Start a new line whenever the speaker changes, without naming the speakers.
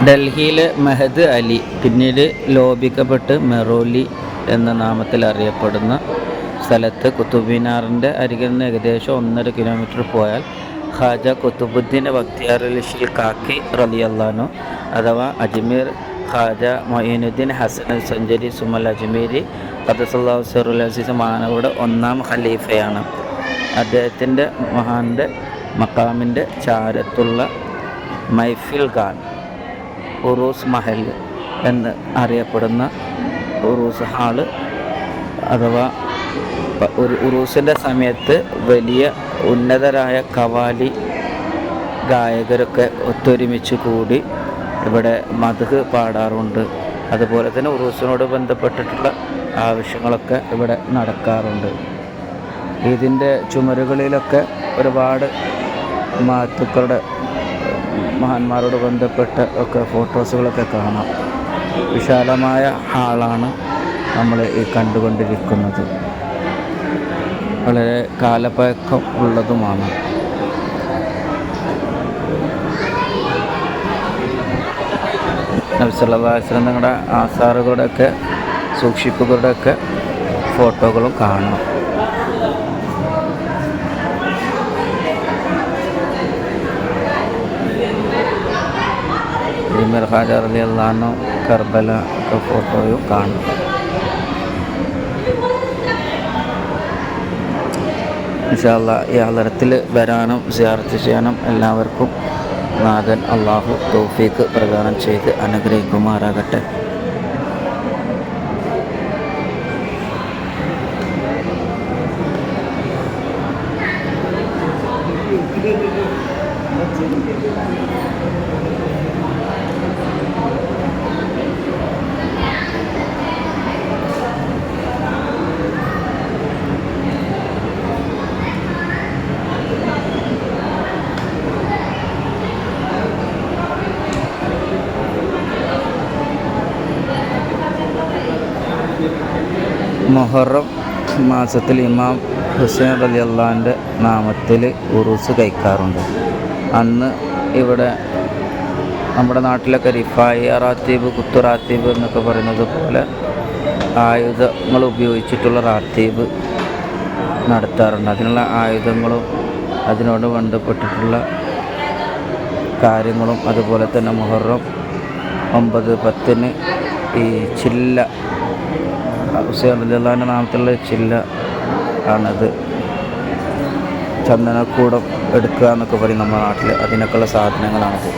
ഡൽഹിയിലെ മെഹദ് അലി പിന്നീട് ലോപിക്കപ്പെട്ട് മെറോലി എന്ന നാമത്തിൽ അറിയപ്പെടുന്ന സ്ഥലത്ത് കുത്തുബ് മീനാറിൻ്റെ അരികിൽ നിന്ന് ഏകദേശം 1.5 കിലോമീറ്റർ പോയാൽ ഖാജ ഖുതുബുദ്ദീൻ ബക്തിയാർ കാക്കി റളിയല്ലാഹു അൻഹു അഥവാ അജ്മീർ ഖാജ മൊയ്നുദ്ദീൻ ഹസൻ സഞ്ചരി സുമൽ അജ്മീരി ഖദ്ദസല്ലാഹു സിർറുൽ അസീസ് മഹാനവരുടെ 1-ാം ഖലീഫയാണ്. അദ്ദേഹത്തിൻ്റെ മഹാൻ്റെ മക്കാമിൻ്റെ ചാരത്തുള്ള മൈഫിൽ ഖാൻ ഉറൂസ് മഹൽ എന്ന് അറിയപ്പെടുന്ന ഉറൂസ് ഹാള് അഥവാ ഒരു ഉറൂസിൻ്റെ സമയത്ത് വലിയ ഉന്നതരായ കവാലി ഗായകരൊക്കെ ഒത്തൊരുമിച്ച് കൂടി ഇവിടെ മദ്ഹ് പാടാറുണ്ട്. അതുപോലെ തന്നെ ഉറൂസിനോട് ബന്ധപ്പെട്ടിട്ടുള്ള ആവശ്യങ്ങളൊക്കെ ഇവിടെ നടക്കാറുണ്ട്. ഇതിൻ്റെ ചുമരുകളിലൊക്കെ ഒരുപാട് മഹത്തുക്കളുടെ മഹാന്മാരോട് ബന്ധപ്പെട്ട ഒക്കെ ഫോട്ടോസുകളൊക്കെ കാണാം. വിശാലമായ ഹാളാണ് നമ്മൾ ഈ കണ്ടുകൊണ്ടിരിക്കുന്നത്. വളരെ കാലപ്പഴക്കം ഉള്ളതുമാണ്. നബി സല്ലല്ലാഹു അലൈഹി വസല്ലം നിങ്ങളുടെ ആസാറുകളുടെയൊക്കെ സൂക്ഷിപ്പുകളുടെയൊക്കെ ഫോട്ടോകളും കാണാം. അജ്മീർ ഖാജ റളിയല്ലാഹു അൻഹു കർബല ഒക്കെ ഫോട്ടോയും കാണും. ഇൻഷാ അല്ലാഹ് ഈ ഹളറത്തിൽ വരാനും സിയാറത്ത് ചെയ്യാനും എല്ലാവർക്കും നാഥൻ അള്ളാഹു തൗഫീഖ് പ്രദാനം ചെയ്ത് അനുഗ്രഹിക്കുമാറാകട്ടെ. മുഹറം മാസത്തിൽ ഇമാം ഹുസൈൻ റളിയല്ലാഹുവിൻ്റെ നാമത്തിൽ ഉറൂസ് കഴിക്കാറുണ്ട്. അന്ന് ഇവിടെ നമ്മുടെ നാട്ടിലൊക്കെ റിഫായി റാത്തീബ് കുത്തു റാത്തീബ് എന്നൊക്കെ പറയുന്നത് പോലെ ആയുധങ്ങൾ ഉപയോഗിച്ചിട്ടുള്ള റാത്തീബ് നടത്താറുണ്ട്. അതിനുള്ള ആയുധങ്ങളും അതിനോട് ബന്ധപ്പെട്ടിട്ടുള്ള കാര്യങ്ങളും അതുപോലെ തന്നെ മുഹറം 9-10 ഈ ചില്ല ഹുസൈൻ റളിയല്ലാഹുവിൻ്റെ നാമത്തിലുള്ള ചില്ല ആണത്. ചന്ദനക്കൂടം എടുക്കുക എന്നൊക്കെ പറയും നമ്മുടെ നാട്ടിൽ. അതിനൊക്കെയുള്ള സാധനങ്ങളാണത്.